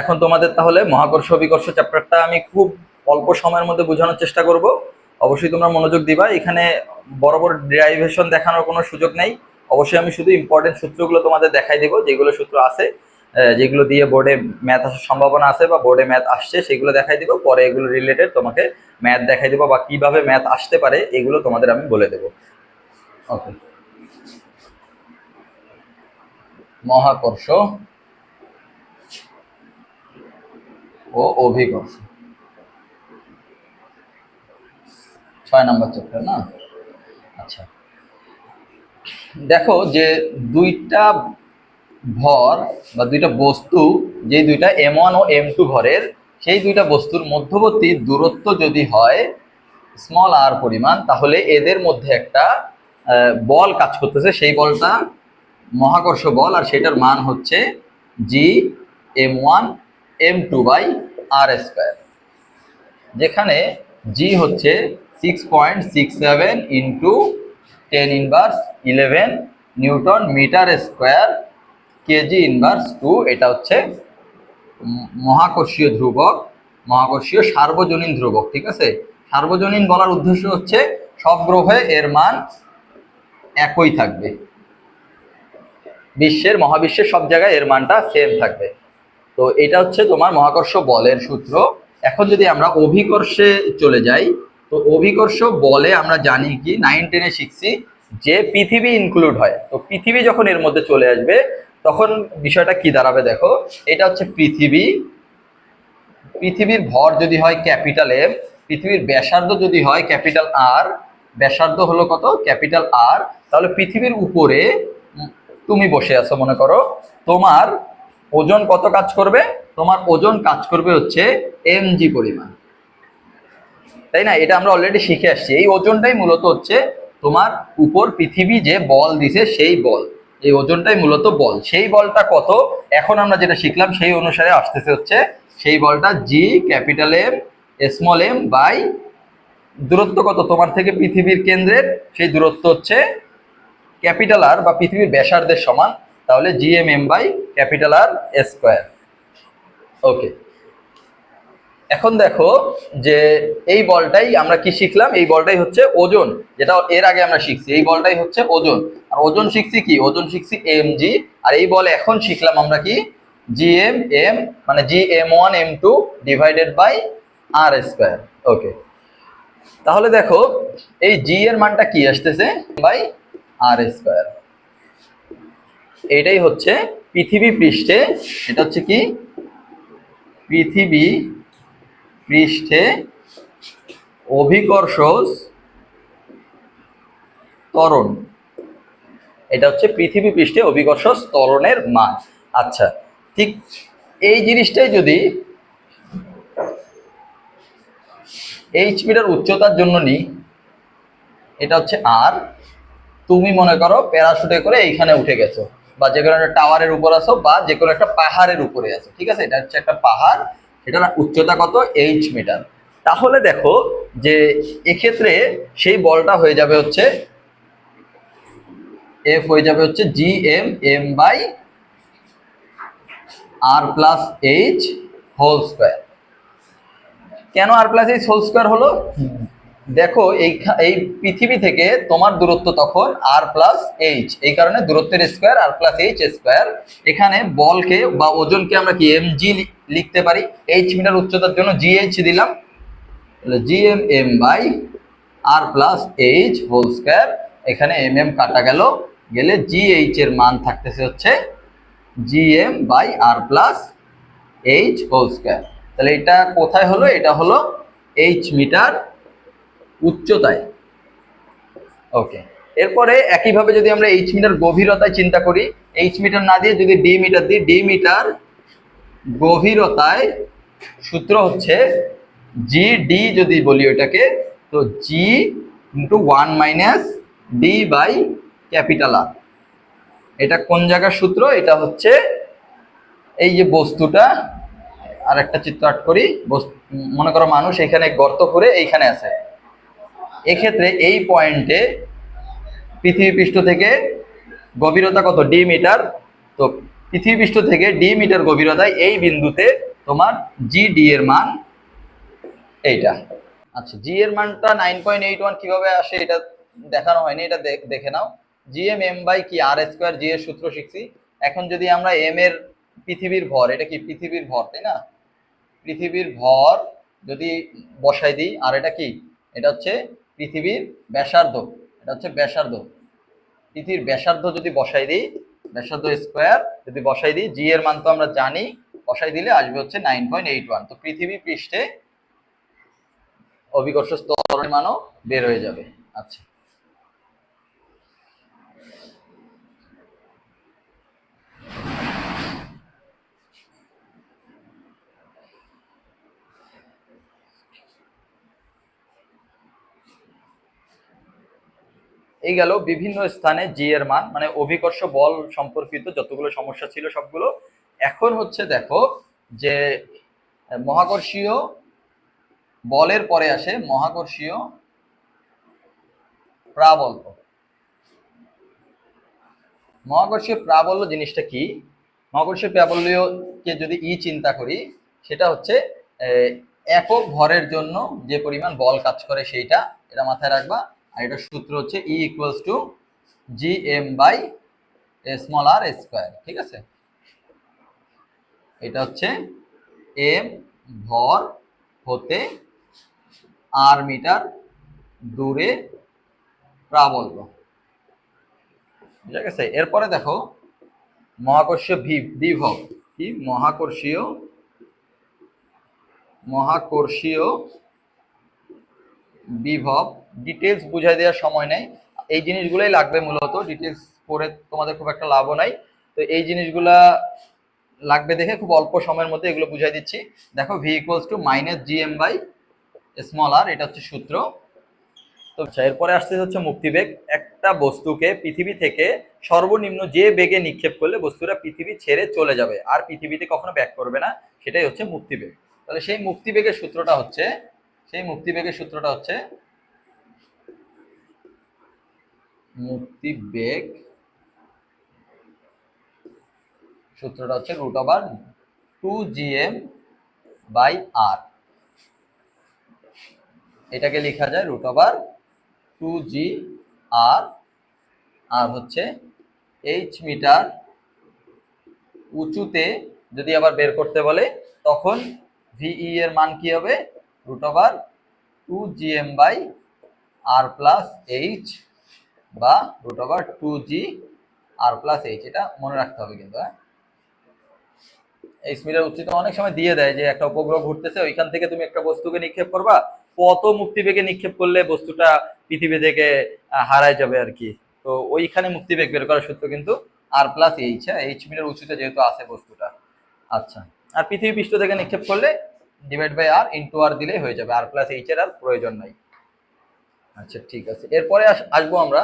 এখন তোমাদের তাহলে মহাকর্ষ অভিকর্ষ চ্যাপ্টারটা আমি খুব অল্প সময়ের মধ্যে বোঝানোর চেষ্টা করব। অবশ্যই তোমরা মনোযোগ দিবা। এখানে বড় বড় ডেরাইভেশন দেখানোর কোনো সুযোগ নেই। অবশ্যই আমি শুধু ইম্পর্টেন্ট সূত্রগুলো তোমাদের দেখাই দেবো, যেগুলো সূত্র আছে, যেগুলো দিয়ে বোর্ডে ম্যাথ আসার সম্ভাবনা আছে বা বোর্ডে ম্যাথ আসছে সেগুলো দেখাই দিব। পরে এগুলো রিলেটেড তোমাকে ম্যাথ দেখাই দেবো বা কিভাবে ম্যাথ আসতে পারে এগুলো তোমাদের আমি বলে দেবো। ওকে, মহাকর্ষ ও অভিকর্ষ 6 নম্বর চ্যাপ্টার না? আচ্ছা, দেখো যে দুইটা ভর বা দুইটা বস্তু, যে দুইটা m1 ও m2 ভরের, সেই দুইটা বস্তুর মধ্যবর্তী দূরত্ব যদি হয় স্মল r পরিমাণ, তাহলে এদের মধ্যে একটা বল কাজ করতেছে। সেই বলটা মহাকর্ষ বল, আর সেটার মান হচ্ছে জি m1 m2 by r square, যেখানে জি হচ্ছে 6.67 into 10⁻11 newton metre square k g inverse 2। এটা হচ্ছে মহাকর্ষীয় ধ্রুবক, মহাকর্ষীয় সার্বজনীন ধ্রুবক। ঠিক আছে, সার্বজনীন বলার উদ্দেশ্য হচ্ছে সব গ্রহে এর মান একই থাকবে, বিশ্বের মহাবিশ্বের সব জায়গায় এর মানটা সেম থাকবে। তো এটা হচ্ছে তোমার মহাকর্ষ বলের সূত্র। এখন যদি আমরা অভিকর্ষে চলে যাই, তো অভিকর্ষ বলে আমরা জানি কি 9-10-এ শিখছি যে পৃথিবী ইনক্লুড হয়। তো পৃথিবী যখন এর মধ্যে চলে আসবে তখন বিষয়টা কি দাঁড়াবে দেখো। এটা হচ্ছে পৃথিবী, পৃথিবীর ভর যদি হয় ক্যাপিটাল এম, পৃথিবীর ব্যাসার্ধ যদি হয় ক্যাপিটাল আর, ব্যাসার্ধ হলো কত? Capital R. তাহলে পৃথিবীর উপরে তুমি বসে আছো, মনে করো তোমার ওজন কত কাজ করবে? তোমার ওজন কাজ করবে হচ্ছে mg পরিমাণ, তাই না? এটা আমরা অলরেডি শিখে আসছি। এই ওজনটাই মূলত হচ্ছে তোমার উপর পৃথিবী যে বল দিছে সেই বল, এই ওজনটাই মূলত বল। সেই বলটা কত এখন আমরা যেটা শিখলাম সেই অনুসারে আসতেছে হচ্ছে সেই বলটা G capital M small m by দূরত্ব কত তোমার থেকে পৃথিবীর কেন্দ্রের, সেই দূরত্ব হচ্ছে ক্যাপিটাল আর বা পৃথিবীর ব্যাসার্ধের সমান, তাহলে GMM by capital R square. Okay, এখন দেখো যে এই বলটাই আমরা কি শিখলাম, এই বলটাই হচ্ছে ওজন, যেটা এর আগে আমরা শিখছি। এই বলটাই হচ্ছে ওজন, আর ওজন শিখছি কি? ওজন শিখছি mg। আর এই বল এখন শিখলাম আমরা কি? gm মানে gm1m2 divided by R square. Okay, তাহলে দেখো এই জি এর মানটা কি আসতেছে? By R square. এটাই হচ্ছে পৃথিবী পৃষ্ঠে, এটা হচ্ছে কি পৃথিবী পৃষ্ঠে অভিকর্ষ ত্বরণ, এটা হচ্ছে পৃথিবী পৃষ্ঠে অভিকর্ষ ত্বরণের মান। আচ্ছা, ঠিক এই জিনিসটাই যদি এইচ মিটার উচ্চতার জন্য নিই, এটা হচ্ছে আর, তুমি মনে করো প্যারাশুটে করে এইখানে উঠে গেছো, বা যে কোনো একটা টাওয়ারের উপর আছো, বা যে কোনো একটা পাহাড়ের উপরে আছো। ঠিক আছে, এটা হচ্ছে একটা পাহাড়, এটার উচ্চতা কত? H metre. তাহলে দেখো যে এক্ষেত্রে সেই বলটা হয়ে যাবে হচ্ছে এফ হয়ে যাবে হচ্ছে G M m by R plus H whole square. কেন R plus H whole square হলো? দেখো এই পৃথিবী থেকে তোমার দূরত্ব তখন আর প্লাস এইচ, এই কারণে দূরত্বের স্কোয়ার আর প্লাস এইচ স্কোয়ার। এখানে বলকে বা ওজনকে আমরা কি mg লিখতে পারি, এইচ মিটার উচ্চতার জন্য gh দিলাম, তাহলে gm by R plus H whole square. এখানে mm কাটা গেল, গেলে gh এর মান থাকতেছে হচ্ছে gm by R plus H whole square. তাহলে এটা কোথায় হলো? এটা হলো এইচ মিটার উচ্চতায়। ওকে, এরপরে একইভাবে যদি আমরা এইচ মিটার গভীরতায় চিন্তা করি, এইচ মিটার না দিয়ে যদি ডি মিটার দিই, ডি মিটার গভীরতায় সূত্র হচ্ছে জি ডি যদি বলি ওইটাকে, তো G into 1 - D by capital R. এটা কোন জায়গার সূত্র? এটা হচ্ছে এই যে বস্তুটা, আর একটা চিত্র আর্ট করি, মনে করো মানুষ এখানে গর্ত করে এইখানে আছে, এক্ষেত্রে এই পয়েন্টে পৃথিবী পৃষ্ঠ থেকে গভীরতা কত? D metre. তো পৃথিবী পৃষ্ঠ থেকে ডি মিটার গভীরতায় এই বিন্দুতে তোমার জি ডি এর মান এইটা। আচ্ছা, জি এর মানটা 9.81 কিভাবে আসে এটা দেখানো হয়নি, এটা দেখে নাও। জিএম এম বাই কি আর স্কোয়ার, জি এর সূত্র শিখছি। এখন যদি আমরা এম এর পৃথিবীর ভর, এটা কি পৃথিবীর ভর তাই না, পৃথিবীর ভর যদি বসাই দিই, আর এটা কি, এটা হচ্ছে পৃথিবীর ব্যাসার্ধ, এটা হচ্ছে ব্যাসার্ধ, পৃথিবীর ব্যাসার্ধ যদি বসাই দিই, ব্যাসার্ধ স্কোয়ার যদি বসাই দিই, জি এর মান তো আমরা জানি, বসাই দিলে আসবে হচ্ছে 9.81। তো পৃথিবী পৃষ্ঠে অভিকর্ষ ত্বরণের মানও বের হয়ে যাবে। আচ্ছা, এই গেল বিভিন্ন স্থানে জি এর মান, মানে অভিকর্ষ বল সম্পর্কিত যতগুলো সমস্যা ছিল সবগুলো। এখন হচ্ছে দেখো যে মহাকর্ষীয় বলের পরে আসে মহাকর্ষীয় প্রাবল্য। মহাকর্ষীয় প্রাবল্য জিনিসটা কি? মহাকর্ষীয় প্রাবল্যকে যদি ই চিন্তা করি, সেটা হচ্ছে একক ভরের জন্য যে পরিমাণ বল কাজ করে সেইটা, এটা মাথায় রাখবা। আর এটার সূত্র হচ্ছে E equals to G M by small r square, ঠিক আছে? এটা হচ্ছে এম ভর হতে আর মিটার দূরে প্রাবল্য, ঠিক আছে? এরপরে দেখো মহাকর্ষীয় বিভব কি, মহাকর্ষীয় বিভব ডিটেলস বুঝাই দেওয়ার সময় নেই, এই জিনিসগুলোই লাগবে মূলত, ডিটেলস পড়ে তোমাদের খুব একটা লাভও নাই। তো এই জিনিসগুলা লাগবে দেখে খুব অল্প সময়ের মধ্যে এগুলো বুঝাই দিচ্ছি। দেখো V equals to minus G M by small R, এটা হচ্ছে সূত্র। তো এরপরে আসছে হচ্ছে মুক্তিবেগ। একটা বস্তুকে পৃথিবী থেকে সর্বনিম্ন যে বেগে নিক্ষেপ করলে বস্তুটা পৃথিবী ছেড়ে চলে যাবে, আর পৃথিবীতে কখনো ব্যাক করবে না, সেটাই হচ্ছে মুক্তিবেগ। তাহলে সেই মুক্তিবেগের সূত্রটা হচ্ছে, মুক্তিবেগ সূত্রটা হচ্ছে রুট ওভার 2gm বাই আর। এটাকে লেখা যায় রুট ওভার 2g আর, আর হচ্ছে এইচ মিটার উঁচুতে যদি আবার বের করতে বলে তখন ভিই এর মান কি হবে, root over 2gm by R plus H, বা root over 2g R plus H. এটা মনে রাখতে হবে কিন্তু। হ্যাঁ, এইচ মিটার উচ্চতা অনেক সময় দিয়ে দেয় যে একটা উপগ্রহ ঘুরতেছে, ওইখান থেকে তুমি একটা বস্তুকে নিক্ষেপ করবা, কত মুক্তিবেগে নিক্ষেপ করলে বস্তুটা পৃথিবী থেকে হারায় যাবে আর কি। তো ওইখানে মুক্তিবেগ বের করার সূত্র কিন্তু আর প্লাস এইচ। হ্যাঁ, এইচ মিটার উচ্চতা যেহেতু আছে বস্তুটা। আচ্ছা, আর পৃথিবী পৃষ্ঠ থেকে নিক্ষেপ করলে ডিভাইড বাই আর ইন্টু আর দিলেই হয়ে যাবে, আর প্লাস এইচ এর আর প্রয়োজন নাই। আচ্ছা, ঠিক আছে। এরপরে আসবো আমরা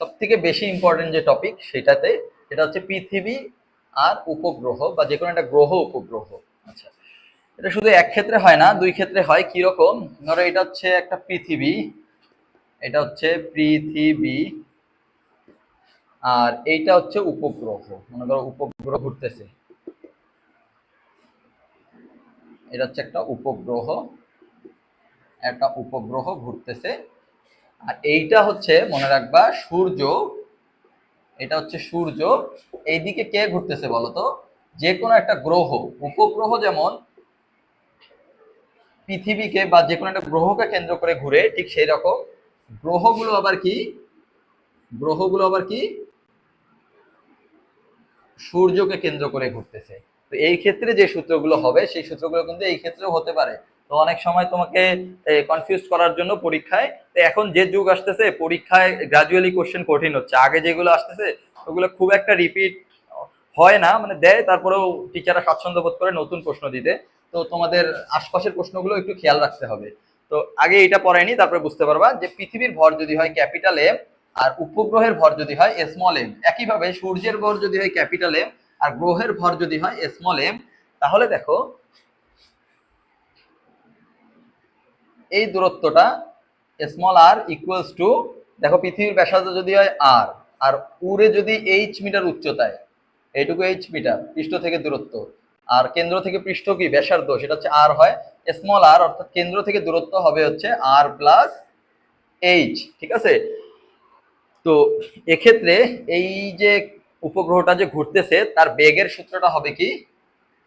সব থেকে বেশি ইম্পর্টেন্ট যে টপিক সেটাতে, এটা হচ্ছে পৃথিবী আর উপগ্রহ, বা যে কোনো একটা গ্রহ উপগ্রহ। আচ্ছা, এটা শুধু এক ক্ষেত্রে হয় না, দুই ক্ষেত্রে হয়। কিরকম? ধরো এটা হচ্ছে একটা পৃথিবী, এটা হচ্ছে পৃথিবী, আর এইটা হচ্ছে উপগ্রহ। মনে করো উপগ্রহ ঘুরতেছে, এটা হচ্ছে একটা উপগ্রহ ঘুরতেছে। আর এইটা হচ্ছে মনে রাখবা সূর্য, এটা হচ্ছে সূর্য। এইদিকে কে ঘুরতেছে বলতো? যে কোনো একটা গ্রহ। উপগ্রহ যেমন পৃথিবীকে বা যে কোনো একটা গ্রহকে কেন্দ্র করে ঘুরে, ঠিক সেই রকম গ্রহগুলো আবার কি, সূর্যকে কেন্দ্র করে ঘুরতেছে। তো এই ক্ষেত্রে যে সূত্রগুলো হবে সেই সূত্রগুলো কিন্তু এই ক্ষেত্রেও হতে পারে। তো অনেক সময় তোমাকে কনফিউজ করার জন্য পরীক্ষায়, এখন যে যুগ আসতেছে পরীক্ষায় গ্রাজুয়ালি কোশ্চেন কঠিন হচ্ছে, আগে যেগুলো আসতেছে ওগুলো খুব একটা রিপিট হয় না, মানে দেয়, তারপরেও টিচাররা স্বাচ্ছন্দ্য বোধ করে নতুন প্রশ্ন দিতে। তো তোমাদের আশপাশের প্রশ্নগুলো একটু খেয়াল রাখতে হবে। তো আগে এটা পড়ায়নি, তারপরে বুঝতে পারবা যে পৃথিবীর ভর যদি হয় ক্যাপিটাল এম, আর উপগ্রহের ভর যদি হয় স্মল এম। একইভাবে সূর্যের ভর যদি হয় ক্যাপিটাল এম আর গ্রহের ভর যদি হয় স্মল এম, তাহলে দেখো এই দূরত্বটা স্মল আর ইকুয়ালস টু, দেখো পৃথিবীর ব্যাসার্ধ যদি হয় আর, আর উড়ে যদি এইচ মিটার উচ্চতায়, এইটুকু এইচ মিটার পৃষ্ঠ থেকে দূরত্ব, আর কেন্দ্র থেকে পৃষ্ঠ কি ব্যাসার্ধ, সেটা হচ্ছে আর হয়, স্মল আর, অর্থাৎ কেন্দ্র থেকে দূরত্ব হবে হচ্ছে আর প্লাস এইচ। ঠিক আছে, তো এক্ষেত্রে এই যে উপগ্রহটা যে ঘুরতেছে তার বেগের সূত্রটা হবে কি,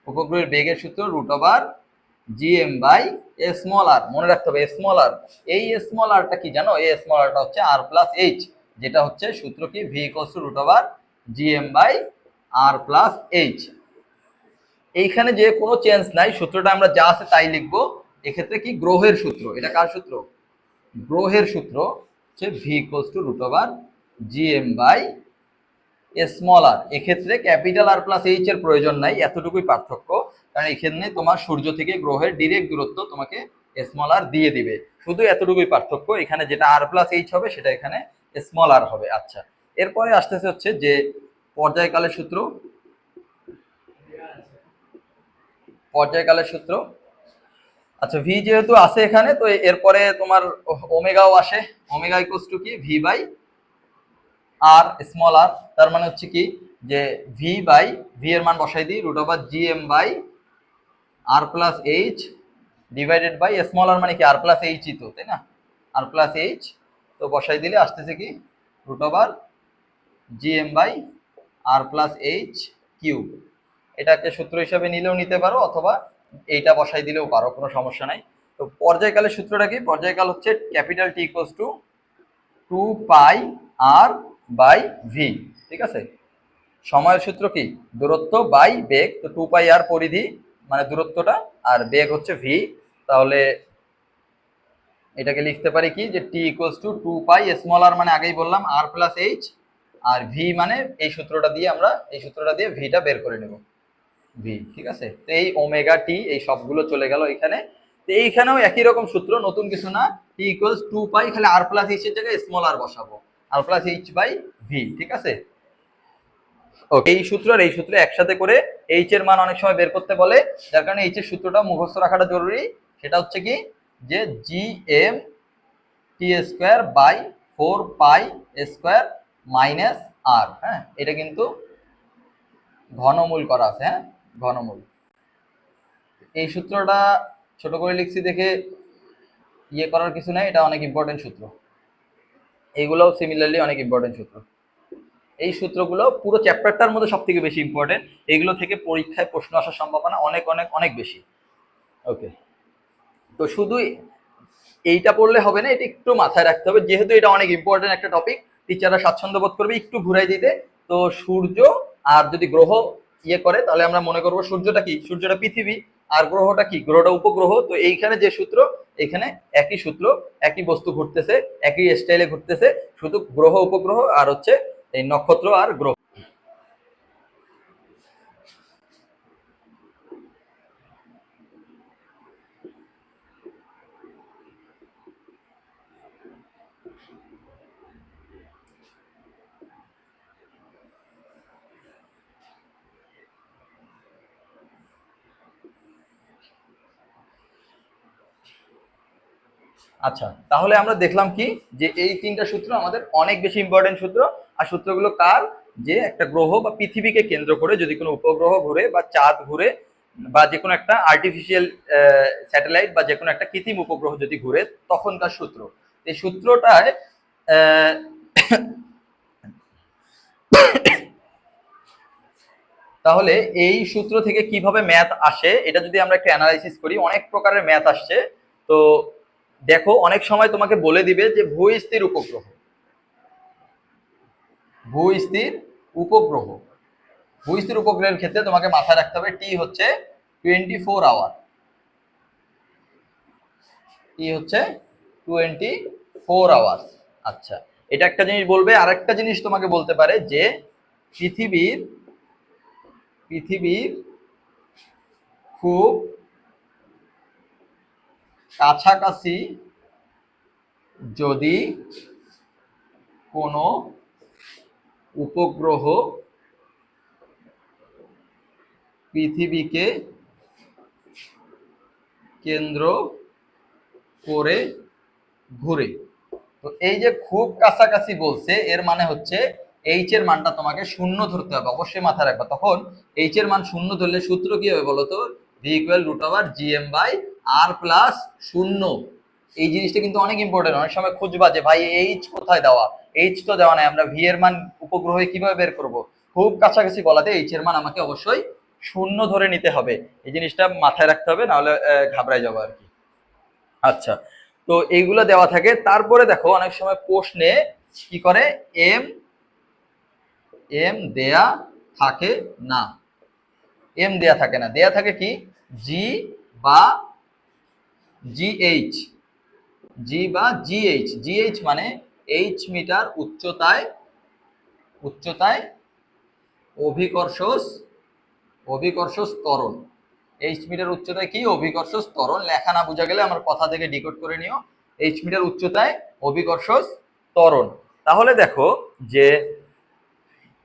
উপগ্রহের বেগের সূত্র √/gm বাই স্মল আর। মনে রাখতে হবে স্মল আর, এই স্মল আরটা কি জানো, এই স্মল আরটা হচ্ছে আর প্লাস এইচ, যেটা হচ্ছে সূত্র কি v √/gm by R plus H. এইখানে যে কোনো চেঞ্জ নাই, সূত্রটা আমরা যা আছে তাই লিখবো। এক্ষেত্রে কি গ্রহের সূত্র, এটা কার সূত্র, গ্রহের সূত্র হচ্ছে v √/gm বাই স্মল আর। এক্ষেত্রে ক্যাপিটাল আর প্লাস এইচ এর প্রয়োজন নাই, এতটুকুই পার্থক্য, কারণ এখানে তোমার সূর্য থেকে গ্রহের ডিরেক্ট দূরত্ব তোমাকে স্মল আর দিয়ে দিবে, শুধু এতটুকুই পার্থক্য, এখানে যেটা আর প্লাস এইচ হবে সেটা এখানে স্মল আর হবে। আচ্ছা, এরপরে আসতেছে হচ্ছে যে পর্যায়কালের সূত্র, পর্যায়কালের সূত্র। আচ্ছা, ভি যেহেতু আছে এখানে, তো এরপরে তোমার ওমেগাও আসে, ওমেগা ইকুয়ালস টু কি ভি বাই আর স্মল আর। তার মানে হচ্ছে কি যে ভি এর মান বসাই দিই √/gm by R plus H divided by small R, মানে কি আর প্লাস এইচই তো, তাই না, আর প্লাস এইচ, তো বসাই দিলে আসতেছে কি √/gm by R plus H cube. এটাকে সূত্র হিসাবে নিলেও নিতে পারো, অথবা এইটা বসাই দিলেও পারো, কোনো সমস্যা নাই। তো পর্যায়কালের সূত্রটা কি, পর্যায়কাল হচ্ছে capital T equals to 2πr/v। ঠিক আছে, সময়ের সূত্র কি দূরত্ব বাই বেগ, তো 2πr পরিধি মানে দূরত্বটা, আর বেগ হচ্ছে v, তাহলে এটাকে লিখতে পারি কি যে টি ইকুয়ালস টু 2π স্মল আর মানে আগেই বললাম আর প্লাস এইচ, আর ভি মানে এই সূত্রটা দিয়ে আমরা এই সূত্রটা দিয়ে ভিটা বের করে নেব, ভি। ঠিক আছে, তো এই ওমেগা টি এই সবগুলো চলে গেল এখানে, তো এইখানেও একই রকম সূত্র, নতুন কিছু না, টি ইকুয়ালস 2π, খালি আর প্লাস এইচ এর জায়গায় স্মল আর বসাবো, আর প্লাস এইচ বাই ভি। ঠিক আছে, ওকে, এই সূত্র আর এই সূত্র একসাথে করে এইচ এর মান অনেক সময় বের করতে বলে, যার কারণে এইচ এর সূত্রটা মুখস্থ রাখাটা জরুরি। সেটা হচ্ছে কি যে gm T square by 4π square minus R. হ্যাঁ, এটা কিন্তু ঘনমূল করা আছে, হ্যাঁ ঘনমূল। এই সূত্রটা ছোট করে লিখছি দেখে ইয়ে করার কিছু নাই, এটা অনেক ইম্পর্টেন্ট সূত্র, এইগুলোও সিমিলারলি অনেক ইম্পর্টেন্ট সূত্র। এই সূত্রগুলো পুরো চ্যাপ্টারটার মধ্যে সব থেকে বেশি ইম্পর্টেন্ট, এইগুলো থেকে পরীক্ষায় প্রশ্ন আসার সম্ভাবনা অনেক অনেক অনেক বেশি। ওকে, তো শুধু এইটা পড়লে হবে না, এটা একটু মাথায় রাখতে হবে, যেহেতু এটা অনেক ইম্পর্টেন্ট একটা টপিক, টিচাররা স্বাচ্ছন্দ্য বোধ করবে একটু ঘুরাই দিতে। তো সূর্য আর যদি গ্রহ ইয়ে করে, তাহলে আমরা মনে করবো সূর্যটা কি, সূর্যটা পৃথিবী, আর গ্রহটা কি, গ্রহটা উপগ্রহ। তো এইখানে যে সূত্র, এখানে একই সূত্র, একই বস্তু ঘুরতেছে, একই স্টাইলে ঘুরতেছে, শুধু গ্রহ উপগ্রহ আর হচ্ছে এই নক্ষত্র আর গ্রহ। আচ্ছা, তাহলে আমরা দেখলাম কি যে এই তিনটা সূত্র আমাদের অনেক বেশি ইম্পর্টেন্ট সূত্র। আর সূত্রগুলো কার, যে একটা গ্রহ বা পৃথিবীকে কেন্দ্র করে যদি কোনো উপগ্রহ ঘুরে বা চাঁদ ঘুরে বা যে কোনো একটা আর্টিফিশিয়াল স্যাটেলাইট বা যে কোনো একটা কৃত্রিম উপগ্রহ যদি ঘুরে, তখনকার সূত্র। এই সূত্রটায় তাহলে এই সূত্র থেকে কিভাবে ম্যাথ আসে, এটা যদি আমরা একটা অ্যানালাইসিস করি, অনেক প্রকারের ম্যাথ আসছে। তো দেখো, অনেক সময় তোমাকে বলে দিবে যে ভূস্থির উপগ্রহ, ভূস্থির উপগ্রহ, ভূস্থির উপগ্রহের ক্ষেত্রে তোমাকে মাথায় রাখতে হবে টি হচ্ছে 24 আওয়ার, টি হচ্ছে 24 আওয়ার্স। আচ্ছা, এটা একটা জিনিস বলবে। আর একটা জিনিস তোমাকে বলতে পারে যে পৃথিবীর পৃথিবীর খুব কাছাকাছি যদি কোনো উপগ্রহ পৃথিবীকে কেন্দ্র করে ঘুরে, তো এই যে খুব কাছাকাছি বলছে, এর মানে হচ্ছে এইচ এর মানটা তোমাকে শূন্য ধরতে হবে, অবশ্যই মাথায় রাখবা। তখন এইচ এর মান শূন্য ধরলে সূত্র কি হবে বলো তো, V equal root over GM by R plus শূন্য। এই জিনিসটা কিন্তু অনেক ইম্পর্টেন্ট, অনেক সময় খুঁজবা যে ভাই এইচ কোথায় দেওয়া, এইচ তো দেওয়া নাই, আমরা ভি এর মান উপগ্রহে কিভাবে বের করব। খুব কাছাকাছি বলাতে এইচ এর মান আমাকে অবশ্যই শূন্য ধরে নিতে হবে, এই জিনিসটা মাথায় রাখতে হবে, নাহলে ঘাবড়ায় যাবো আর কি। আচ্ছা, তো এইগুলো দেওয়া থাকে। তারপরে দেখো অনেক সময় প্রশ্নে কি করে, এম এম দেয়া থাকে না, এম দেয়া থাকে না, দেয়া থাকে কি জি বা জিএইচ, জি বা জিএইচ। জিএইচ মানে এইচ মিটার উচ্চতায়, উচ্চতায় অভিকর্ষ, অভিকর্ষ ত্বরণ। এইচ মিটার উচ্চতায় কি অভিকর্ষ ত্বরণ, লেখা না বোঝা গেলে আমার কথা থেকে ডিকোড করে নিও, এইচ মিটার উচ্চতায় অভিকর্ষ ত্বরণ। তাহলে দেখো যে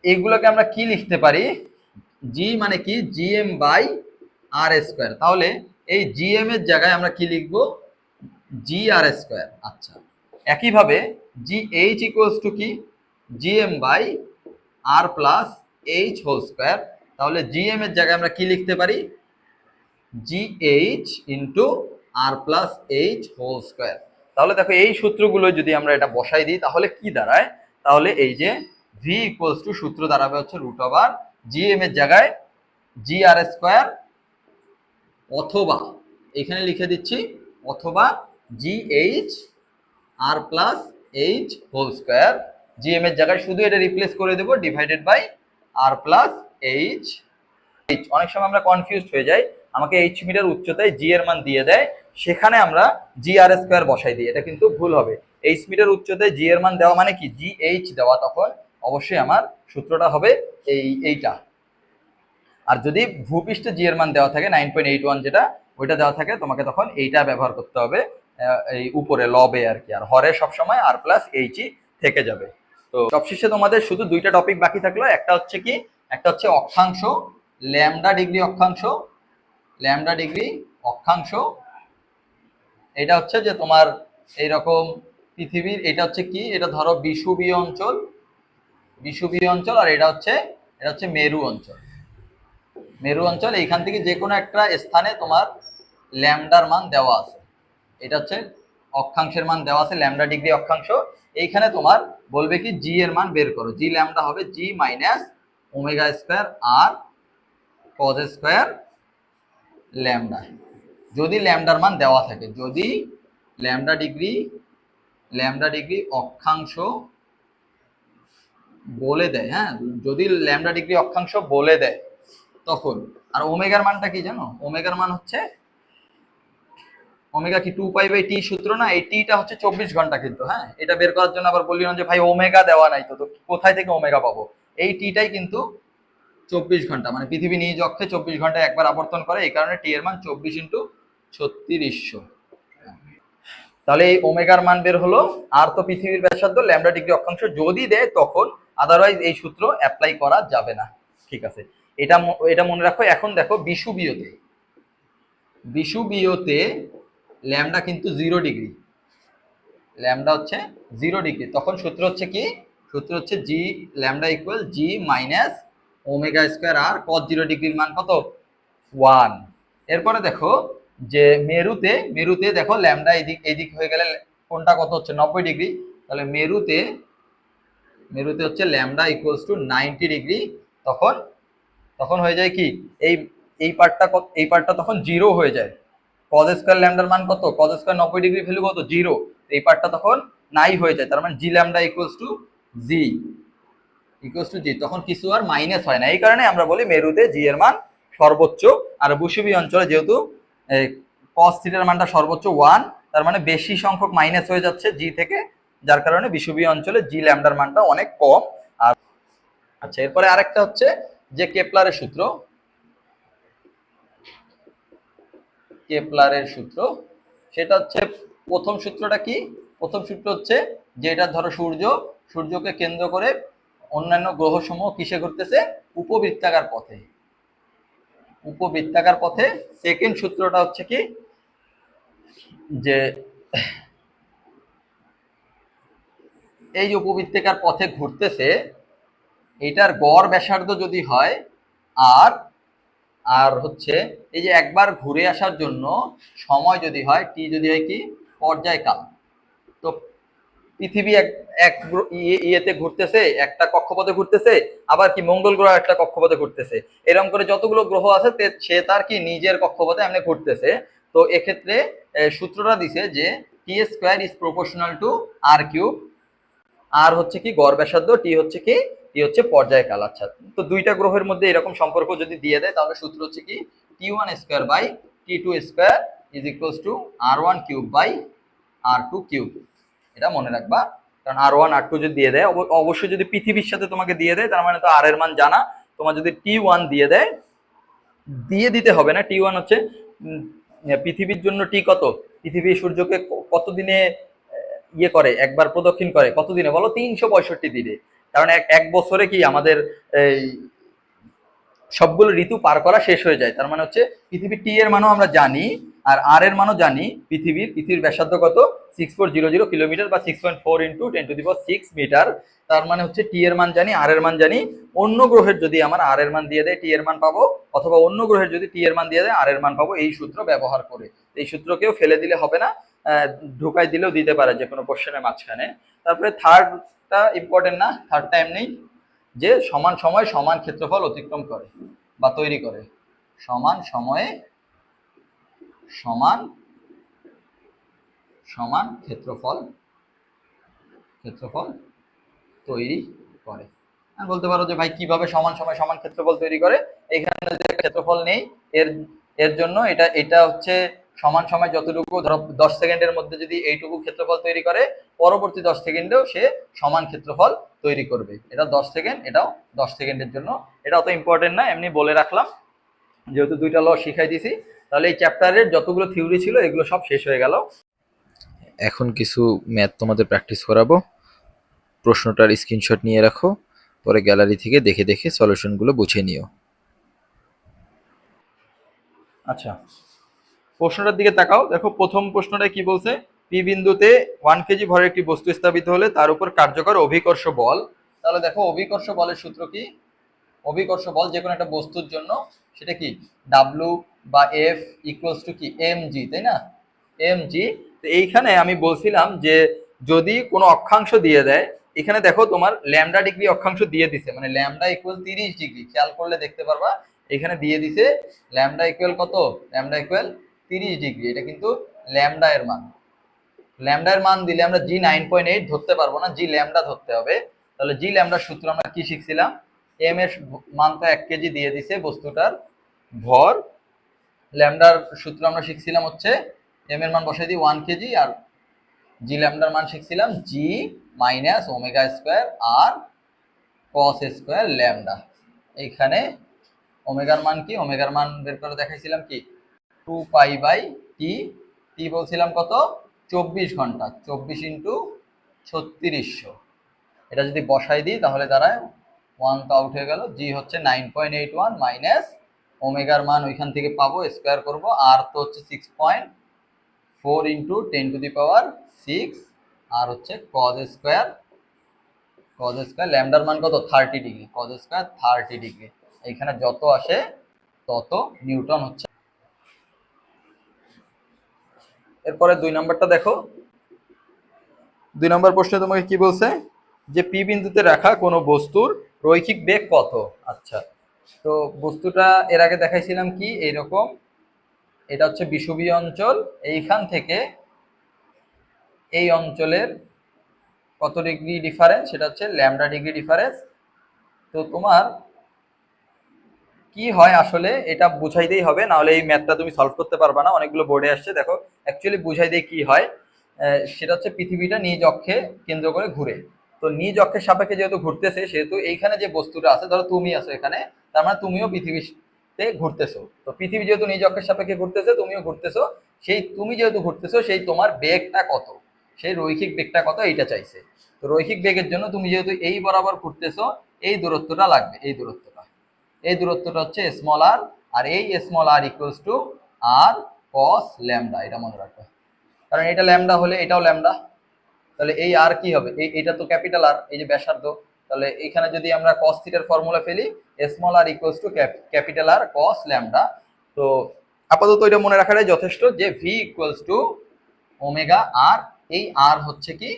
এইগুলোকে আমরা কি লিখতে পারি, জি মানে কি জিএম বাই আর স্কোয়ার। তাহলে এই জিএম এর জায়গায় আমরা কি লিখবো, জি আর স্কোয়ার। আচ্ছা, একইভাবে জি এইচ ইকুয়ালস টু কি GM by R plus H whole square. তাহলে জিএম এর জায়গায় আমরা কি লিখতে পারি, G H into R plus H whole square. তাহলে দেখো এই সূত্রগুলো যদি আমরা এটা বসাই দিই তাহলে কি দাঁড়ায়, তাহলে এই যে ভি ইকুয়ালস টু সূত্র দাঁড়াবে হচ্ছে রুট ওভার জিএম এর জায়গায় জি আর স্কোয়ার, অথবা এখানে লিখে দিচ্ছি অথবা G H R plus H whole square. GM এর জায়গায় শুধু এটা রিপ্লেস করে দেবো divided by R plus H. অনেক সময় আমরা কনফিউজড হয়ে যাই, আমাকে এইচ মিটার উচ্চতায় জি এর মান দিয়ে দেয়, সেখানে আমরা জি আর স্কোয়ার বসাই দিই, এটা কিন্তু ভুল হবে। এইচ মিটার উচ্চতায় জি এর মান দেওয়া মানে কি জি এইচ দেওয়া, তখন অবশ্যই আমার সূত্রটা হবে এইটা। আর যদি ভূপৃষ্ঠে জি এর মান দেওয়া থাকে 9.81 যেটা ওইটা দেওয়া থাকে, তোমাকে তখন এইটা ব্যবহার করতে হবে এই উপরে লবে আর কি, আর হরে সবসময় আর প্লাস এইচই থেকে যাবে। তো সবশেষে তোমাদের শুধু দুইটা টপিক বাকি থাকলো, একটা হচ্ছে কি, একটা হচ্ছে অক্ষাংশ, ল্যামডা ডিগ্রি অক্ষাংশ, ল্যামডা ডিগ্রি অক্ষাংশ। এটা হচ্ছে যে তোমার এইরকম পৃথিবীর, এটা হচ্ছে কি, এটা ধরো বিষুবীয় অঞ্চল, বিষুবীয় অঞ্চল, আর এটা হচ্ছে মেরু অঞ্চল, মেরু অঞ্চল। এইখান থেকে যে কোনো একটা স্থানে তোমার ল্যামডার মান দেওয়া আছে, এটা হচ্ছে অক্ষাংশের মান দেওয়া আছে ল্যামডা ডিগ্রি অক্ষাংশ। এইখানে তোমার বলবে কি জি এর মান বের করো, জি ল্যামডা হবে জি minus omega square R cos square lambda, যদি ল্যামডার মান দেওয়া থাকে, যদি ল্যামডা ডিগ্রি, ল্যামডা ডিগ্রি অক্ষাংশ বলে দেয়, হ্যাঁ যদি ল্যামডা ডিগ্রি অক্ষাংশ বলে দেয় তখন। আর ওমেগার মানটা কি জানো, ওমেগার মান হচ্ছে, ওমেগা কি 2 পাই/টি সূত্র না, এই টিটা হচ্ছে 24 ঘন্টা কিন্তু, হ্যাঁ এটা বের করার জন্য আবার বললি না যে ভাই ওমেগা দেওয়া নাই, তো কোথায় থেকে ওমেগা পাবো, এই টিটাই কিন্তু 24 ঘন্টা, মানে পৃথিবী নিজ অক্ষে 24 ঘন্টায় একবার আবর্তন করে, এই কারণে টি এর মান 24 × 3600। তাহলে এই ওমেগার মান বের হলো, আর তো পৃথিবীর ব্যাসার্ধ ল্যামডা ডিগ্রি অক্ষাংশ যদি দেয় তখন, আদারওয়াইজ এই সূত্র অ্যাপ্লাই করা যাবে না। ঠিক আছে, এটা এটা মনে রাখো। এখন দেখো বিষুবীয়তে, বিষুবীয়তে ল্যামডা কিন্তু 0 ডিগ্রি, ল্যামডা হচ্ছে 0 ডিগ্রি, তখন সূত্র হচ্ছে কি, সূত্র হচ্ছে G lambda equal G minus omega square R cos 0 ডিগ্রির মান কত 1। এরপরে দেখো যে মেরুতে, মেরুতে দেখো ল্যামডা এদিক এদিক হয়ে গেলে কোনটা কত হচ্ছে 90 ডিগ্রি, তাহলে মেরুতে, মেরুতে হচ্ছে ল্যামডা ইকুয়ালস টু 90 ডিগ্রি, তখন তখন হয়ে যায় কি এই এই পার্টটা, এই পার্টটা তখন 0 হয়ে যায়। কজ স্কোয়ার ল্যামডার মান কত, কজ স্কোয়ার 90 ডিগ্রি ভ্যালু কত 0, এই পার্টটা তখন নাই হয়ে যায়, তার মানে G lambda equals to G, equals to G, তখন কিছু আর মাইনাস হয় না। এই কারণে আমরা বলি মেরুতে জি এর মান সর্বোচ্চ, আর বিষুবীয় অঞ্চলে যেহেতু কস থিটার মানটা সর্বোচ্চ 1, তার মানে বেশি সংখ্যক মাইনাস হয়ে যাচ্ছে জি থেকে, যার কারণে বিষুবীয় অঞ্চলে জি ল্যামডার মানটা অনেক কম। আর আচ্ছা, এরপরে আরেকটা হচ্ছে যে কেপলারের সূত্র, কেপলারের সূত্র, সেটা হচ্ছে প্রথম সূত্রটা কি, প্রথম সূত্র হচ্ছে যে এটা ধরো সূর্য, সূর্যকে কেন্দ্র করে অন্যান্য গ্রহসমূহ কিসে ঘুরতেছে, উপবৃত্তাকার পথে, উপবৃত্তাকার পথে। সেকেন্ড সূত্রটা হচ্ছে কি যে এই যে উপবৃত্তাকার পথে ঘুরতেছে, এইটার গড় ব্যাসার্ধ যদি হয় আর আর হচ্ছে এই যে একবার ঘুরে আসার জন্য সময় যদি হয় টি, যদি হয় কি পর্যায়কাল। তো পৃথিবী এক এক ইয়েতে ঘুরতেছে, একটা কক্ষপথে ঘুরতেছে, আবার কি মঙ্গল গ্রহ একটা কক্ষপথে ঘুরতেছে, এরকম করে যতগুলো গ্রহ আছে সে তার কি নিজের কক্ষপথে এমনি ঘুরতেছে। তো এক্ষেত্রে সূত্রটা দিছে যে T square is proportional to R cube. R হচ্ছে কি গড় ব্যাসার্ধ, টি হচ্ছে কি, টি হচ্ছে পর্যায়কাল। আচ্ছা, তো দুইটা গ্রহের মধ্যে এরকম সম্পর্ক যদি দিয়ে দেয় তাহলে সূত্র হচ্ছে কি T one square by T two square is equals to R one cube by R two cube. এটা মনে রাখবা, কারণ আর ওয়ান আর টু যদি দিয়ে দেয়, অবশ্যই যদি পৃথিবীর সাথে তোমাকে দিয়ে দেয় তার মানে তো আর এর মান জানা। তোমার যদি টি ওয়ান দিয়ে দেয়, দিয়ে দিতে হবে না, টি ওয়ান হচ্ছে পৃথিবীর জন্য টি কত, পৃথিবী সূর্যকে কতদিনে ইয়ে করে, একবার প্রদক্ষিণ করে কতদিনে বলো, 365 দিনে। কারণ এক বছরে কি আমাদের এই সবগুলো ঋতু পার করা শেষ হয়ে যায়। তার মানে হচ্ছে পৃথিবীর টি এর মানও আমরা জানি, আর এর মানও জানি। পৃথিবীর ব্যাসার্ধ কত, 6400 কিলোমিটার বা 6.4 ইন্টু 10⁶ মিটার। তার মানে হচ্ছে টি এর মান জানি, আর এর মান জানি। অন্য গ্রহের যদি আমার আর এর মান দিয়ে দেয় টি এর মান পাবো, অথবা অন্য গ্রহের যদি টি এর মান দিয়ে দেয় আর এর মান পাবো, এই সূত্র ব্যবহার করে। এই সূত্রকেও ফেলে দিলে হবে না, ঢুকাই দিলেও দিতে পারে যে কোনো কোশ্চেনের মাঝখানে। তারপরে থার্ডটা ইম্পর্টেন্ট না, থার্ডটা এমনি যে সমান সময় সমান ক্ষেত্রফল অতিক্রম করে বা তৈরি করে। সমান সময়ে সমান সমান ক্ষেত্রফল ক্ষেত্রফল তৈরি করে। আর বলতে পারো যে ভাই কিভাবে সমান সময় সমান ক্ষেত্রফল তৈরি করে, এখানে যে ক্ষেত্রফল নেই, এর এর জন্য এটা হচ্ছে সমান সময় যতটুকু, ধরো 10 সেকেন্ডের মধ্যে যদি এইটুকু ক্ষেত্রফল তৈরি করে, পরবর্তী 10 সেকেন্ডেও সে সমান ক্ষেত্রফল তৈরি করবে। এটা 10 সেকেন্ড, এটাও 10 সেকেন্ডের জন্য। এটা অত ইম্পর্টেন্ট না, এমনি বলে রাখলাম যেহেতু দুইটা ল শিখাই দিছি। তাহলে এই চ্যাপ্টারের যতগুলো থিওরি ছিল এগুলো সব শেষ হয়ে গেল। এখন কিছু ম্যাথ তোমাদের প্র্যাকটিস করাবো। প্রশ্নটার স্ক্রিনশট নিয়ে রাখো, পরে গ্যালারি থেকে দেখে দেখে সলিউশনগুলো বুঝে নিও। আচ্ছা, প্রশ্নটার দিকে তাকাও, দেখো প্রথম প্রশ্নটা কি বলছে, পি বিন্দুতে 1 কেজি ভরের একটি বস্তু স্থাপিত হলে তার উপর কার্যকর অভিকর্ষ বল। তাহলে দেখো অভিকর্ষ বলের সূত্র কি, অভিকর্ষ বল যে কোনো একটা বস্তুর জন্য সেটা কি ডাব্লু বা এফ ইকুয়ালস টু কি এম জি, তাই না, এম জি। তো এইখানে আমি বলছিলাম যে যদি কোনো অক্ষাংশ দিয়ে দেয়, এখানে দেখো তোমার ল্যামডা ডিগ্রি অক্ষাংশ দিয়ে দিছে, মানে ল্যামডা ইকুয়াল 30 ডিগ্রি, খেয়াল করলে দেখতে পারবা এখানে দিয়ে দিছে ল্যামডা ইকুয়াল কত, ল্যামডা ইকুয়াল 30 ডিগ্রি। এটা কিন্তু ল্যামডা এর মান, ল্যামডা এর মান দিলে আমরা জি 9.8 ধরতে পারবো না, জি ল্যামডা ধরতে হবে। তাহলে জি ল্যামডার সূত্র আমরা কি শিখছিলাম, এম এর মান তো 1 কেজি দিয়ে দিছে বস্তুটার ভর, ল্যামডার সূত্র আমরা শিখছিলাম হচ্ছে এম এর মান বসাই দিই 1 কেজি, আর জি ল্যামডার মান শিখছিলাম জি মাইনাস ওমেগা স্কোয়ার আর কস স্কোয়ার ল্যামডা। এইখানে ওমেগার মান কি, ওমেগার মান বের করে দেখাইছিলাম কি 2 পাই/টি, টি বলছিলাম কত 24 ঘন্টা, 24 ইন্টু 3600। এটা যদি বসাই দিই তাহলে দাঁড়ায় 1 তো আউট হয়ে গেল, জি হচ্ছে 9.81 মাইনাস ওমেগার মান ওইখান থেকে পাবো, স্কোয়ার করবো, আর তো হচ্ছে 6.4 ইন্টু 10⁶, আর হচ্ছে কজ স্কোয়ার ল্যামডার মান কত 30 ডিগ্রি, কজ স্কোয়ার 30 ডিগ্রি। এইখানে যত আসে তত নিউটন হচ্ছে। এরপরে 2 নম্বরটা দেখো, 2 নম্বর প্রশ্নে তোমাকে কি বলছে যে পি বিন্দুতে রাখা কোনো বস্তুর রৈখিক বেগ কত। আচ্ছা, তো বস্তুটা এর আগে দেখাইছিলাম কি এইরকম, এটা হচ্ছে বিষুবীয় অঞ্চল, এইখান থেকে এই অঞ্চলের কত ডিগ্রি ডিফারেন্স, সেটা হচ্ছে ল্যামডা ডিগ্রি ডিফারেন্স। তো তোমার কি হয় আসলে এটা বুঝাইতেই হবে, নাহলে এই ম্যাথটা তুমি সলভ করতে পারবে না, অনেকগুলো বোর্ডে আসছে। দেখো অ্যাকচুয়ালি বুঝাই দিয়ে কি হয়, সেটা হচ্ছে পৃথিবীটা নিজ অক্ষে কেন্দ্র করে ঘুরে। তো নিজ অক্ষের সাপেক্ষে যেহেতু ঘুরতেছে, সেহেতু এইখানে যে বস্তুটা আছে, ধরো তুমি আছো এখানে, তার মানে তুমিও পৃথিবীতে ঘুরতেছো। তো পৃথিবী যেহেতু নিজ অক্ষের সাপেক্ষে ঘুরতেছে, তুমিও ঘুরতেছো, সেই তুমি যেহেতু ঘুরতেছো সেই তোমার বেগটা কত, সেই রৈখিক বেগটা কত এইটা চাইছে। তো রৈখিক বেগের জন্য তুমি যেহেতু এই বরাবর ঘুরতেছো, এই দূরত্বটা লাগবে, এই দূরত্বটা হচ্ছে স্মল আর, আর এই small r equals to R cos lambda, এটা মনে রাখবে, কারণ এটা ল্যামডা হলে এটাও ল্যামডা। তাহলে এই আর কি হবে, এটা তো ক্যাপিটাল আর, এই যে ব্যাসার্ধ, তাহলে এখানে যদি আমরা cos থিটার ফর্মুলা ফেলি small r equals to capital R cos lambda. তো আপাতত এটা মনে রাখাটাই যথেষ্ট যে V equals to omega R, এই আর হচ্ছে কি,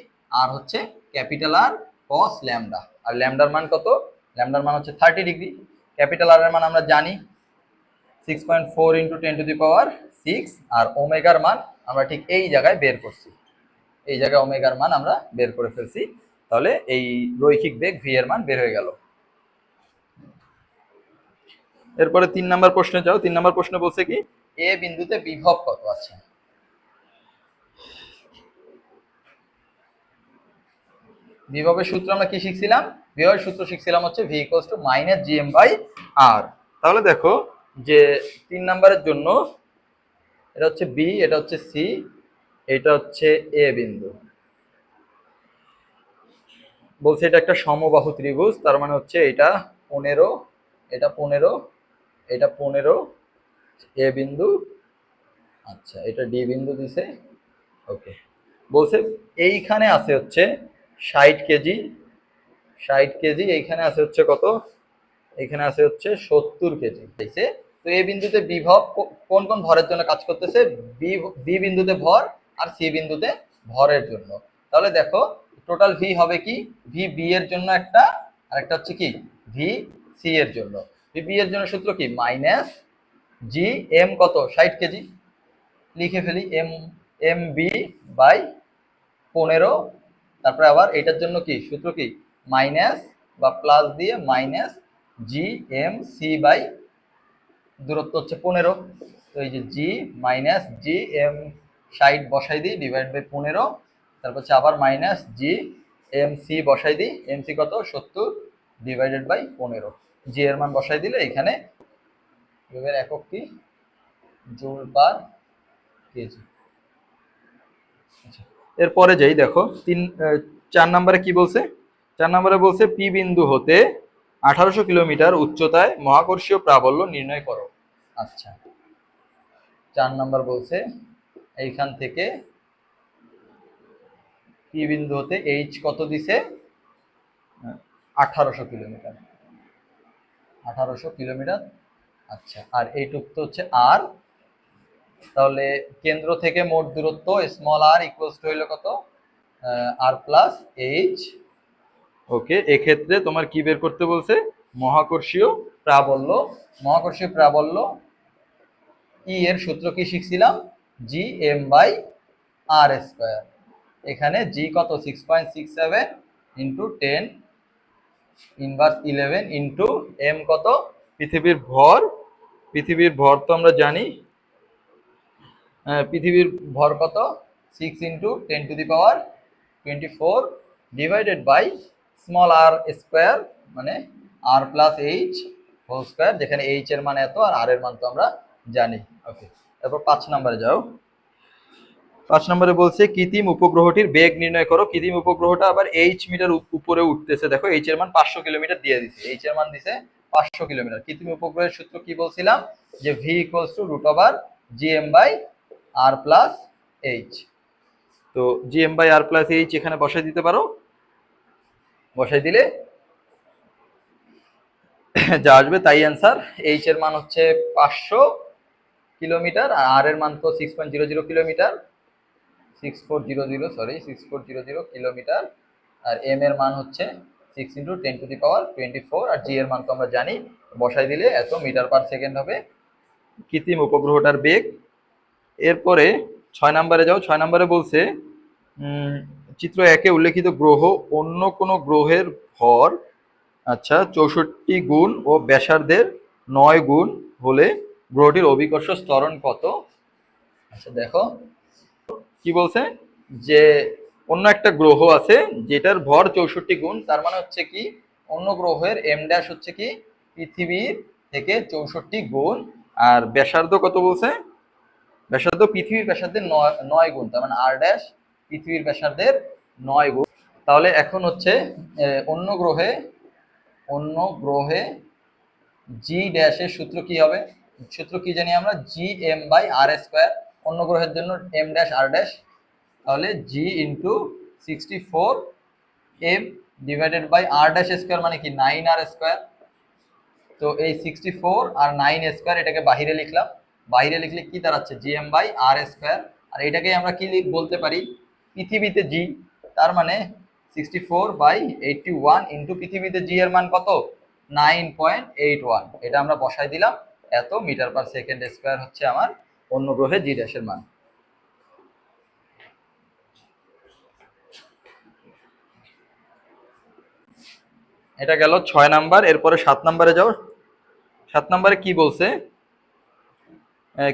আর হচ্ছে ক্যাপিটাল আর cos ল্যামডা। আর ল্যামডার মান কত? ল্যামডার মান হচ্ছে 30 ডিগ্রি। ক্যাপিটাল আর এর মান আমরা জানি 6.4 × 10⁶, আর ওমেগার মান আমরা ঠিক এই জায়গায় বের করছি, এই জায়গায় ওমেগার মান আমরা বের করে ফেলছি। তাহলে এই রৈখিক বেগ ভি এর মান বের হয়ে গেল। এরপরে 3 নাম্বার প্রশ্নে যাও। 3 নাম্বার প্রশ্ন বলছে কি এ বিন্দুতে বিভব কত আছে। বিভবের সূত্র আমরা কি শিখছিলাম? বিভবের সূত্র শিখছিলাম হচ্ছে V equals to minus GM by R. তাহলে দেখো যে 3 নাম্বারের জন্য এটা হচ্ছে বি, এটা হচ্ছে সি, এটা হচ্ছে এ বিন্দু। বলছে এটা একটা সমবাহু ত্রিভুজ, তার মানে হচ্ছে এটা 15, এটা 15, এটা 15 এ বিন্দু, আচ্ছা এটা ডি বিন্দু দিছে। ওকে, বলছে এইখানে আছে হচ্ছে 60 কেজি, 60 কেজি, এইখানে আছে হচ্ছে কত, এইখানে আছে হচ্ছে 70 কেজি। তো এই বিন্দুতে বিভব কোন কোন ভরের জন্য কাজ করতেছে? বি বিন্দুতে ভর আর সি বিন্দুতে ভরের জন্য। তাহলে দেখো টোটাল ভি হবে কি, ভি বি এর জন্য একটা, আর একটা হচ্ছে কি ভি সি এর জন্য। ভি বি এর জন্য সূত্র কি মাইনাস জি এম কত 60 কেজি, লিখে ফেলি এম, এম বি বাই 15। তারপরে আবার এটার জন্য কি সূত্র কি মাইনাস বা প্লাস দিয়ে minus G M C by দূরত্ব হচ্ছে 15। তো এই যে জি মাইনাস জি এম 60 বসাই দিই ডিভাইড বাই 15, তারপর হচ্ছে আবার মাইনাস জি এম সি বসাই দিই, এম সি কত 70 ডিভাইডেড বাই 15। জি এর মান বসাই দিলে এখানে এর একক কি জুল পার কেজি। এরপরে যাই দেখো 4 নম্বরে কি বলছে। 4 নম্বরে বলছে পি বিন্দু হতে 1800 কিলোমিটার উচ্চতায় মহাকর্ষীয় প্রাবল্য নির্ণয় করো। আচ্ছা 4 নম্বর বলছে এইখান থেকে পি বিন্দু হতে এইচ কত দিছে 1800 কিলোমিটার, 1800 কিলোমিটার। আচ্ছা আর এইটুক তো হচ্ছে আর, তাহলে কেন্দ্র থেকে মোট দূরত্ব স্মল আর ইকুয়ালস টু হইলো কত আর প্লাস এইচ। ওকে, এক্ষেত্রে তোমার কি বের করতে বলছে? মহাকর্ষীয় প্রাবল্য। মহাকর্ষীয় প্রাবল্য ই এর সূত্র কি শিখছিলাম? G M by R square. এখানে জি কত 6.67 ইন্টু 10 ইনভার্স 11 ইন্টু এম কত পৃথিবীর ভর। পৃথিবীর ভর তো আমরা জানি, পৃথিবীর ভর কত 6 into 10⁻24 divided by small r square মানে R plus H whole square, যেখানে এইচ এর মান এত আর আর এর মান তো আমরা জানি। ওকে, তারপর 5 নম্বরে যাও। 5 নম্বরে বলছে কৃত্রিম উপগ্রহটির বেগ নির্ণয় করো। কৃত্রিম উপগ্রহটা আবার এইচ মিটার উপরে উঠতেছে, দেখো এইচ এর মান 500 কিলোমিটার দিয়ে দিছে, এইচ এর মান দিছে 500 কিলোমিটার। কৃত্রিম উপগ্রহের সূত্র কি বলছিলাম? যে V equals to root over G M by R plus H. তো G M by R plus H এখানে বসাই দিতে পারো, বসাই দিলে যা আসবে তাই অ্যান্সার। এইচ এর মান হচ্ছে 500 কিলোমিটার আর আর এর মান তো 6.00 কিলোমিটার, 6400 কিলোমিটার। আর এম এর মান হচ্ছে 6 ইন্টু 10⁻24 আর জি এর মান তো আমরা জানি, বসাই দিলে এত মিটার পার সেকেন্ড হবে কৃত্রিম উপগ্রহটার বেগ। এরপরে 6 নম্বরে যাও। 6 নম্বরে বলছে চিত্র 1-এ উল্লেখিত গ্রহ অন্য কোনো গ্রহের ভর আচ্ছা 64 গুণ ও ব্যাসার্ধের 9 গুণ হলে গ্রহটির অভিকর্ষ ত্বরণ কত? আচ্ছা দেখো কি বলছে যে অন্য একটা গ্রহ আছে যেটার ভর 64 গুণ, তার মানে হচ্ছে কি অন্য গ্রহের এম ড্যাশ হচ্ছে কি পৃথিবীর থেকে 64 গুণ, আর ব্যাসার্ধ কত বলছে? ব্যাসার্ধ পৃথিবীর ব্যাসার্ধের 9 গুণ, তার মানে আর ড্যাশ পৃথিবীর ব্যাসার্ধের 9 গুণ। তাহলে এখন হচ্ছে অন্য গ্রহে জি ড্যাশের সূত্র কি হবে? সূত্র কি জানি আমরা? G M by R square. অন্য গ্রহের জন্য এম ড্যাশ আর ড্যাশ, তাহলে G into 64 M divided by R dash square মানে কি 9r স্কোয়ার। তো এই 64 আর 9 স্কোয়ার এটাকে বাহিরে লিখলাম, বাহিরে লিখলে কি দাঁড়াচ্ছে জিএম বাই আর স্কোয়ার। আর এটাকে আমরা কি বলতে পারি, পৃথিবীতে জি, তার মানে 64/81 ইন্টু পৃথিবীতে জি এর মান কত 9.81, এটা আমরা বসাই দিলাম। এত মিটার পার সেকেন্ড স্কোয়ার হচ্ছে আমার অন্য গ্রহে জি ড্যাশের মান। এটা গেল 6 নাম্বার। এরপরে 7 নাম্বারে যাও। 7 নাম্বারে কি বলছে,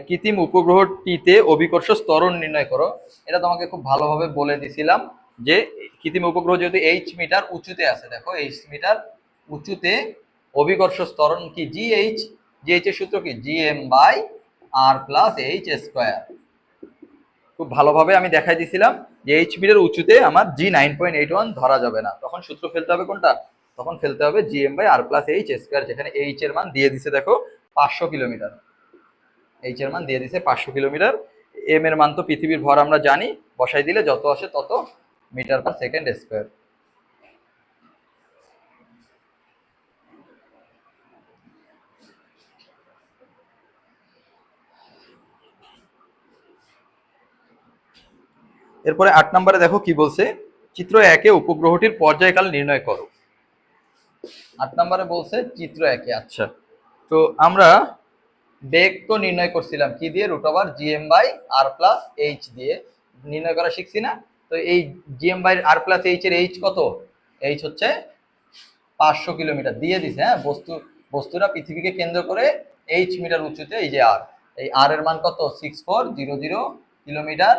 কৃত্রিম উপগ্রহটিতে অভিকর্ষ ত্বরণ নির্ণয় করো। এটা তোমাকে খুব ভালোভাবে বলে দিছিলাম যে কৃত্রিম উপগ্রহ যেহেতু এইচ মিটার উঁচুতে আছে, দেখো এইচ মিটার উঁচুতে অভিকর্ষ ত্বরণ কি জিএইচ, জিএইচ এর সূত্র কি GM by R plus H square. খুব ভালোভাবে আমি দেখাই দিছিলাম যে এইচ মিটার উঁচুতে আমার জি 9.81 ধরা যাবে না, তখন সূত্র ফেলতে হবে কোনটা, তখন ফেলতে হবে GM by R plus H square, যেখানে এইচ এর মান দিয়ে দিছে দেখো 500 কিলোমিটার, এইচ এর মান দিয়ে দিছে 500 কিলোমিটার। এম এর মান তো পৃথিবীর ভর আমরা জানি, বসাই দিলে যত আসে তত মিটার পার সেকেন্ড স্কোয়ার। এরপরে 8 নম্বরে দেখো কি বলছে, চিত্র 1-এ উপগ্রহটির পর্যায়কাল নির্ণয় করো। 8 নম্বরে বলছে চিত্র 1-এ। আচ্ছা, তো আমরা বেগ তো নির্ণয় করছিলাম কি দিয়ে, √/, GM by R plus H দিয়ে নির্ণয় করা শিখছি না। তো এই GM by R plus H এর এইচ কত, এইচ হচ্ছে 500 কিলোমিটার দিয়ে দিছে। হ্যাঁ, বস্তুটা পৃথিবীকে কেন্দ্র করে এইচ মিটার উঁচুতে, এই যে আর, এই আর এর মান কত 6400 কিলোমিটার,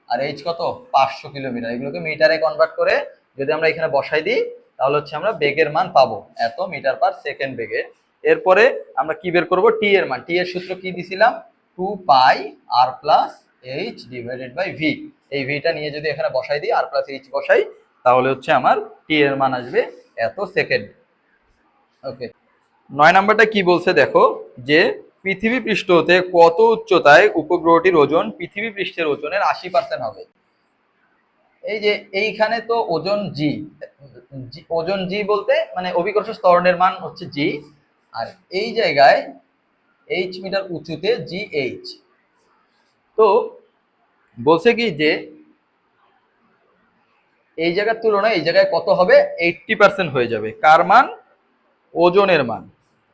আর এইচ কত 500 কিলোমিটার। এগুলোকে মিটারে কনভার্ট করে যদি আমরা এখানে বসাই দিই তাহলে হচ্ছে আমরা বেগের মান পাবো এত মিটার পার সেকেন্ড বেগে। এরপরে আমরা কি বের করব, টি এর মান, টি এর সূত্র কি দিছিলাম 2 pi R plus H divided by V. এই ভিটা নিয়ে যদি এখানে বসাই দিই আর প্লাস এইচ বসাই তাহলে হচ্ছে আমার টি এর মান আসবে এত সেকেন্ড। ওকে, 9 নাম্বারটা কি বলছে দেখো, যে পৃথিবী পৃষ্ঠ হতে কত উচ্চতায় উপগ্রহটির ওজন পৃথিবী পৃষ্ঠের ওজনের 80% হবে। এই যে এইখানে তো ওজন জি, ওজন জি বলতে মানে অভিকর্ষ ত্বরণের মান হচ্ছে জি, আর এই জায়গায় এইচ মিটার উঁচুতে জি এইচ। তো বলছে কি যে এই জায়গার তুলনায় এই জায়গায় কত হবে 80% হয়ে যাবে, কার মান, ওজনের মান।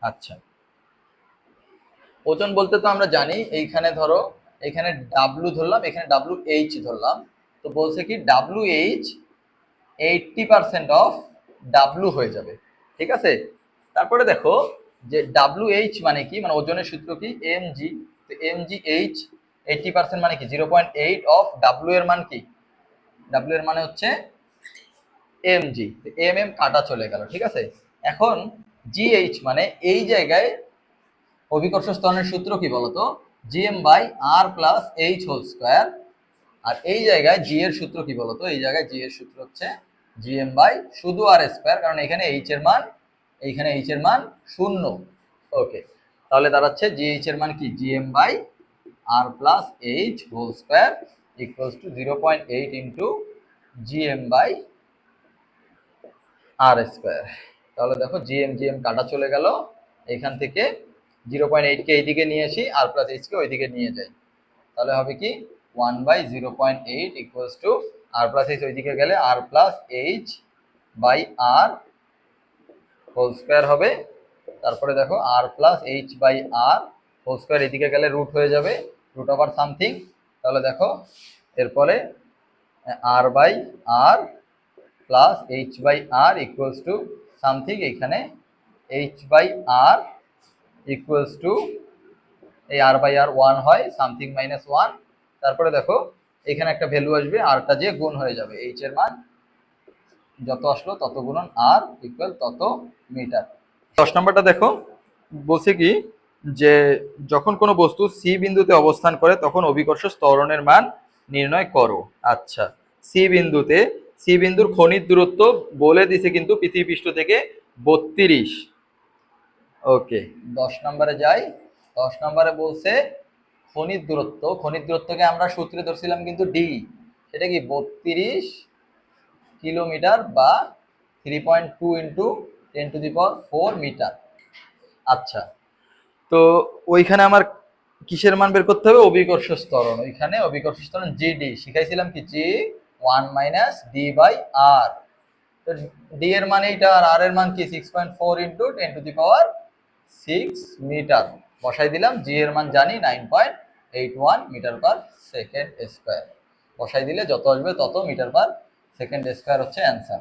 আচ্ছা, ওজন বলতে তো আমরা জানি এইখানে ধরো এখানে ডাব্লু ধরলাম, এখানে ডাব্লু এইচ ধরলাম। তো বলছে কি ডাব্লু এইচ 80% অফ ডাব্লু হয়ে যাবে, ঠিক আছে। তারপরে দেখো যে ডাব্লু এইচ মানে কি, মানে ওজনের সূত্র কি এম জি। তো এম জি এইচ 80% মানে কি 0.8 অফ ডাব্লু এর মান কি, ডাব্লু এর মানে হচ্ছে এম জি, এম এম কাটা চলে গেল, ঠিক আছে। এখন জি এইচ মানে এই জায়গায় অভিকর্ষ ত্বরণের সূত্র কি বলতো, GM by R plus H whole square. আর এই জায়গায় জি এর সূত্র কি বলতো, এই জায়গায় জি এর সূত্র হচ্ছে জিএম বাই শুধু আর স্কোয়ার, কারণ এখানে এইচ এর মান, এইখানে এইচ এর মান 0। ওকে, তাহলে দাঁড়াচ্ছে জি এইচ এর মান কি GM by R plus H whole square equals to 0.8 into GM by R square. তাহলে দেখো জিএম জিএম কাটা চলে গেল, এখান থেকে 0.8কে এইদিকে নিয়ে আসি আর প্লাস এইচকে ওইদিকে নিয়ে যাই, তাহলে হবে কি 1/0.8 equals to R plus H ওইদিকে গেলে R plus H by R whole square হবে। তারপরে দেখো R plus H by R whole square এদিকে গেলে রুট হয়ে যাবে, √/, সামথিং। তাহলে দেখো এরপরে R by R plus H by R equals to something, এখানে H by R equals to এই আর বাই আর 1 হয়, সামথিং মাইনাস 1। তারপরে দেখো এখানে একটা ভ্যালু আসবে, আরটা যে গুণ হয়ে যাবে, এইচ এর মান যত আসলো তত গুণন আর ইকুয়াল তত মিটার। 10 নম্বরটা দেখো বলছে কি যে যখন কোনো বস্তু সি বিন্দুতে অবস্থান করে তখন অভিকর্ষ ত্বরণের মান নির্ণয় করো। আচ্ছা, সি বিন্দুতে, সি বিন্দুর খনিজ দূরত্ব বলে দিছে কিন্তু পৃথিবী পৃষ্ঠ থেকে 32। ওকে, 10 নম্বরে যাই। 10 নম্বরে বলছে খনিজ দূরত্ব, খনিজ দূরত্বকে আমরা সূত্রে ধরছিলাম কিন্তু ডি, সেটা কি 32 কিলোমিটার বা 3.2 ইন্টু 10⁴ মিটার। আচ্ছা, তো ওইখানে আমার কিসের মান বের করতে হবে? অভিকর্ষ ত্বরণ। ওইখানে অভিকর্ষ ত্বরণ জিডি শিখাইছিলাম কি, জি 1 - d/r। তো ডি এর মান এইটা, আর আর এর মান কি 6.4 ইন্টু 10⁶ মিটার। বসাই দিলাম, জি এর মান জানি 9.81 মিটার পার সেকেন্ড স্কোয়ার। বসাই দিলে যত আসবে তত মিটার পার সেকেন্ড স্কোয়ার হচ্ছে অ্যান্সার।